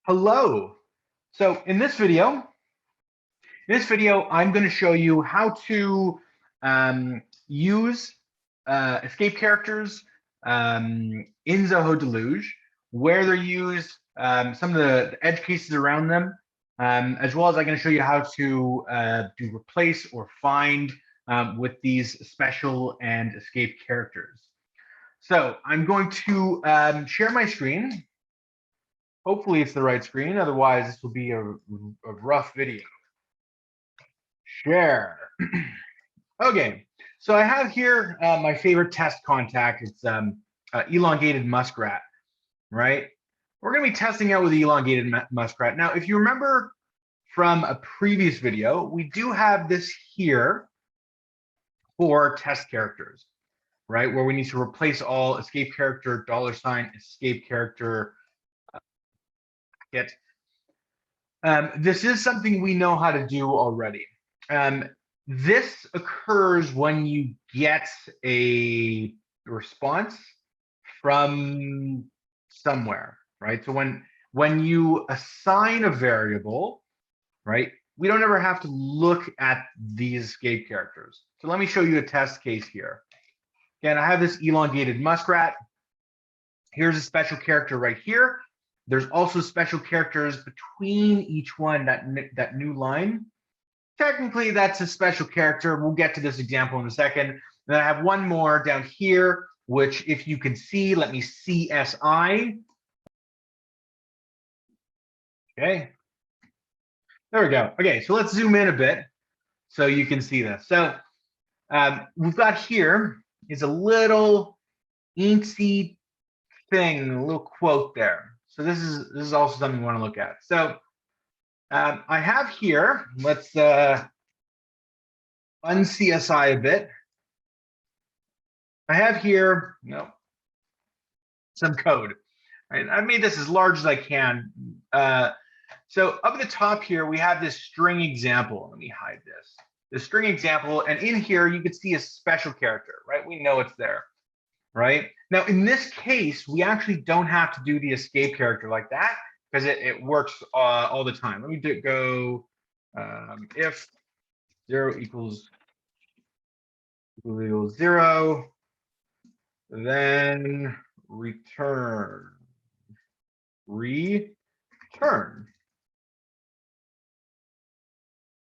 Hello. So in this video, I'm going to show you how to use escape characters in Zoho Deluge, where they're used, some of the edge cases around them, as well as I'm going to show you how to do replace or find with these special and escape characters. So I'm going to share my screen. Hopefully it's the right screen, otherwise this will be a rough video. Share. Okay, so I have here my favorite test contact. It's elongated muskrat, right? We're gonna be testing out with the elongated muskrat. Now, if you remember from a previous video, we do have this here for test characters, right? Where we need to replace all escape character, $ escape character, this is something we know how to do already. This occurs when you get a response from somewhere, right? So when you assign a variable, right, we don't ever have to look at these escape characters. So let me show you a test case here. Again, I have this elongated muskrat. Here's a special character right here. There's also special characters between each one, that new line. Technically, that's a special character. We'll get to this example in a second. And then I have one more down here, which if you can see, let me CSI. Okay. There we go. Okay, so let's zoom in a bit so you can see this. So we've got here is a little inksy thing, a little quote there. So this is also something we want to look at. So I have here, let's un-CSI a bit. I have here, some code. Right? I made this as large as I can. So up at the top here, we have this string example. Let me hide this. The string example, and in here you can see a special character, right? We know it's there, right? Now in this case, we actually don't have to do the escape character like that because it works all the time. Let me go if 0 equals 0, then return.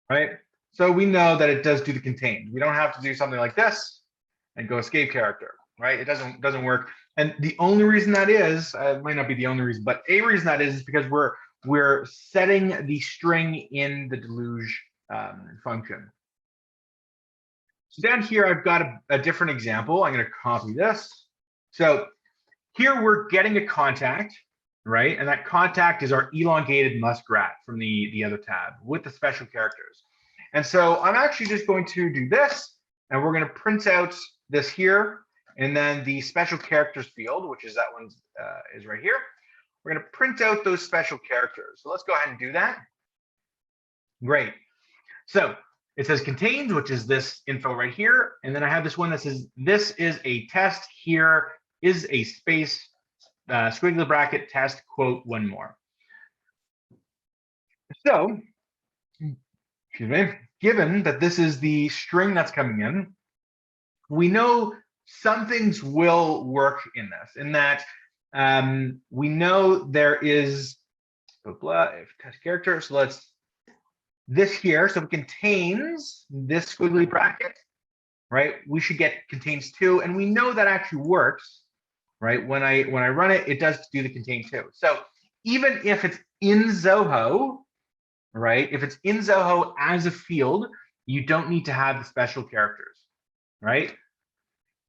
Right? So we know that it does do the contained. We don't have to do something like this and go escape character, right? It doesn't work. And the only reason that is, it might not be the only reason, but a reason that is because we're setting the string in the Deluge function. So down here, I've got a different example. I'm going to copy this. So here we're getting a contact, right? And that contact is our elongated muskrat from the other tab with the special characters. And so I'm actually just going to do this, and we're going to print out this here, and then the special characters field, which is that one is right here. We're going to print out those special characters. So let's go ahead and do that. Great. So it says contains, which is this info right here. And then I have this one that says, this is a test. Here is a space, squiggly bracket test, quote, one more. So, excuse me, given that this is the string that's coming in, we know some things will work in this, in that we know there is, if test character, so let's, this here, so it contains this squiggly bracket, right? We should get contains 2, and we know that actually works, right? When I run it, it does do the contain 2. So even if it's in Zoho, right? If it's in Zoho as a field, you don't need to have the special characters, right?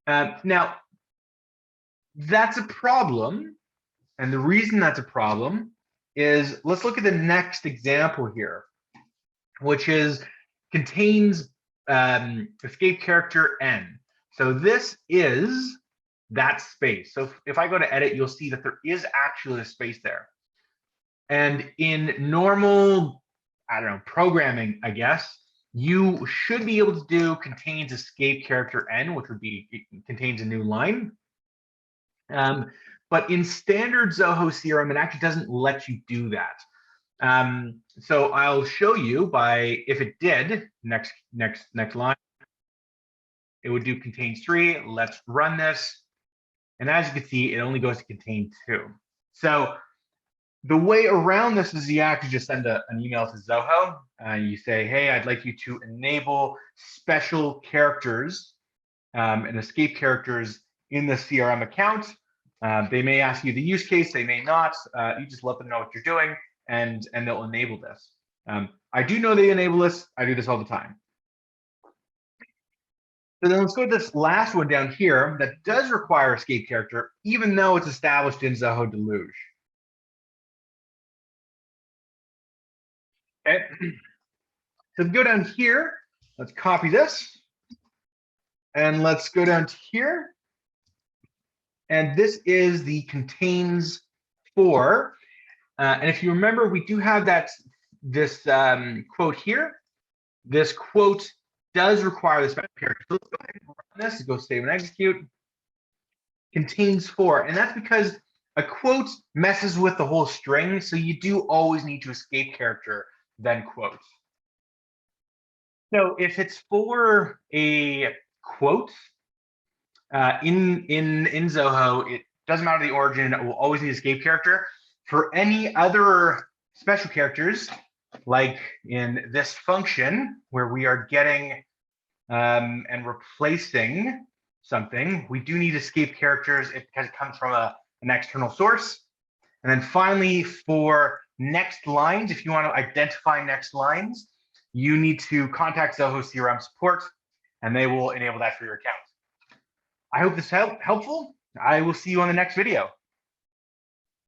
Now, that's a problem, and the reason that's a problem is, let's look at the next example here, which is contains escape character n. So this is that space. So if I go to edit, you'll see that there is actually a space there. And in normal, I don't know, programming, I guess, you should be able to do contains escape character n, which would be, it contains a new line. But in standard Zoho CRM, it actually doesn't let you do that. So I'll show you by, if it did, next line, it would do contains 3. Let's run this. And as you can see, it only goes to contain 2. So the way around this is you actually just send an email to Zoho. You say, hey, I'd like you to enable special characters and escape characters in the CRM account. They may ask you the use case, they may not. You just let them know what you're doing, and they'll enable this. I do know they enable this. I do this all the time. So then let's go to this last one down here that does require escape character, even though it's established in Zoho Deluge. Okay. So go down here. Let's copy this. And let's go down to here. And this is the contains 4. And if you remember, we do have this quote here. This quote does require the special character. So let's go ahead and run this. Go save and execute. Contains 4. And that's because a quote messes with the whole string. So you do always need to escape character, then quote. So if it's for a quote in Zoho, it doesn't matter the origin, it will always need escape character. For any other special characters, like in this function where we are getting and replacing something, we do need escape characters because it comes from an external source. And then finally, for next lines, if you want to identify next lines, you need to contact Zoho CRM support, and they will enable that for your account. I hope this helpful. I will see you on the next video.